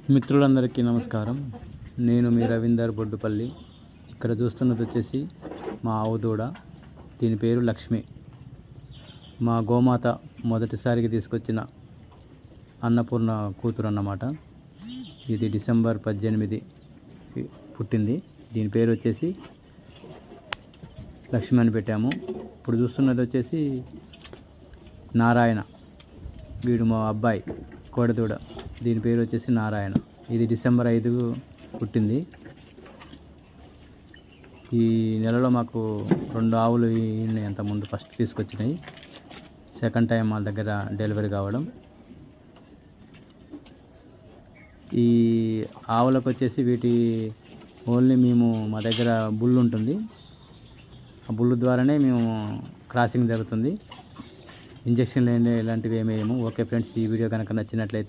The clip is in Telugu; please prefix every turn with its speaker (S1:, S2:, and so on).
S1: మిత్రులందరికీ నమస్కారం. నేను మీ రవీందర్ బొడ్డుపల్లి. ఇక్కడ చూస్తున్నది వచ్చేసి మా ఆవు దూడ. దీని పేరు లక్ష్మి. మా గోమాత మొదటిసారికి తీసుకొచ్చిన అన్నపూర్ణ కూతురు అన్నమాట. ఇది డిసెంబర్ 18 పుట్టింది. దీని పేరు వచ్చేసి లక్ష్మి అని పెట్టాము. ఇప్పుడు చూస్తున్నది వచ్చేసి నారాయణ. వీడు మా అబ్బాయి కోడదూడ. దీని పేరు వచ్చేసి నారాయణ. ఇది డిసెంబర్ 5 పుట్టింది. ఈ నెలలో మాకు 2 ఆవులు అంత ముందు ఫస్ట్ తీసుకొచ్చినాయి. సెకండ్ టైం వాళ్ళ దగ్గర డెలివరీ కావడం. ఈ ఆవులకు వచ్చేసి వీటి ఓన్లీ మేము మా దగ్గర బుల్ ఉంటుంది. ఆ బుల్ ద్వారానే మేము క్రాసింగ్ జరుగుతుంది. ఇంజక్షన్లు ఇలాంటివి ఏమేమో. ఓకే ఫ్రెండ్స్, ఈ వీడియో కనుక నచ్చినట్లయితే